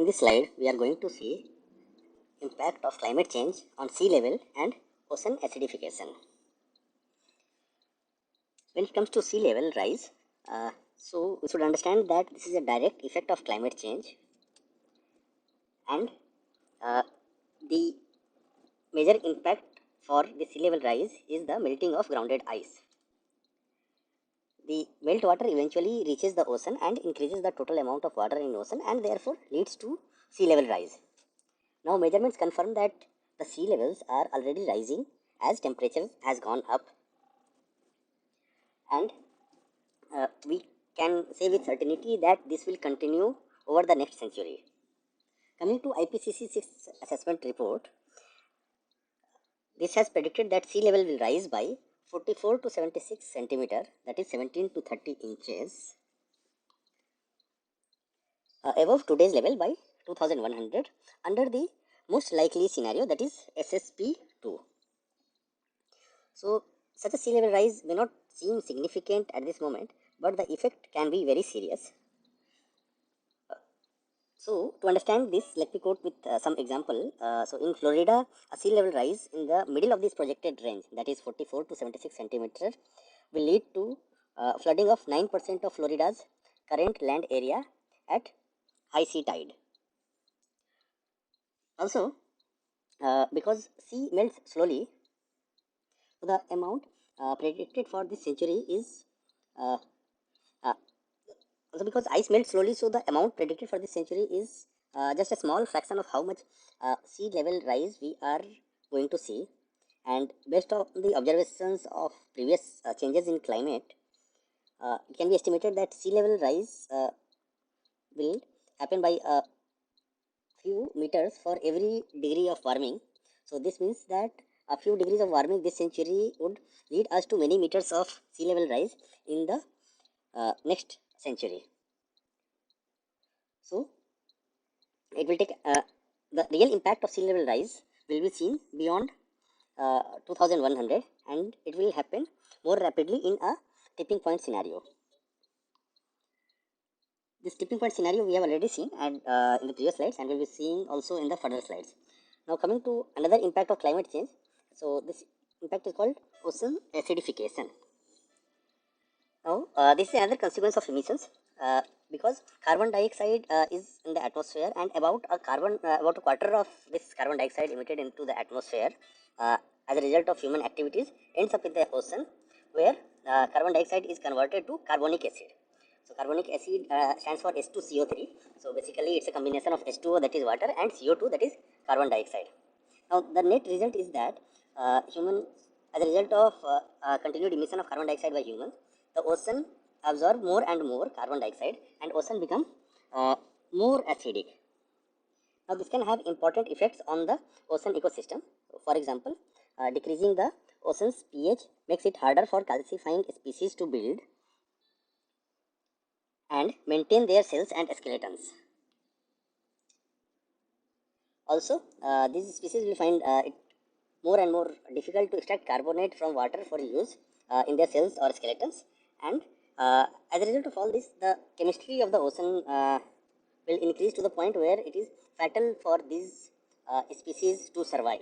In this slide, we are going to see impact of climate change on sea level and ocean acidification. When it comes to sea level rise, so we should understand that this is a direct effect of climate change, and the major impact for the sea level rise is the melting of grounded ice. The meltwater eventually reaches the ocean and increases the total amount of water in ocean, and therefore leads to sea level rise. Now measurements confirm that the sea levels are already rising as temperature has gone up, and we can say with certainty that this will continue over the next century. Coming to IPCC 6th assessment report, this has predicted that sea level will rise by 44 to 76 centimeter, that is 17 to 30 inches, above today's level by 2100 under the most likely scenario, that is SSP2. So such a sea level rise may not seem significant at this moment, but the effect can be very serious. So to understand this, let me quote with some example. So in Florida, a sea level rise in the middle of this projected range, that is 44 to 76 centimeter, will lead to flooding of 9% of Florida's current land area at high sea tide. Also, because sea melts slowly, so the amount predicted for this century is also because ice melts slowly, so the amount predicted for this century is just a small fraction of how much sea level rise we are going to see. And based on the observations of previous changes in climate, it can be estimated that sea level rise will happen by a few meters for every degree of warming. So this means that a few degrees of warming this century would lead us to many meters of sea level rise in the next century. So it will take the real impact of sea level rise will be seen beyond 2100, and it will happen more rapidly in a tipping point scenario. This tipping point scenario we have already seen and in the previous slides, and we'll be seeing also in the further slides. Now coming to another impact of climate change. So this impact is called ocean acidification. Now this is another consequence of emissions, because carbon dioxide is in the atmosphere, and about a quarter of this carbon dioxide emitted into the atmosphere as a result of human activities ends up in the ocean, where carbon dioxide is converted to carbonic acid. So carbonic acid stands for H2CO3. So basically it's a combination of H2O, that is water, and CO2, that is carbon dioxide. Now the net result is that as a result of continued emission of carbon dioxide by humans, the ocean absorb more and more carbon dioxide, and ocean become more acidic. Now this can have important effects on the ocean ecosystem. For example, decreasing the ocean's pH makes it harder for calcifying species to build and maintain their cells and skeletons. Also, these species will find it more and more difficult to extract carbonate from water for use in their cells or skeletons, and as a result of all this, the chemistry of the ocean will increase to the point where it is fatal for these species to survive.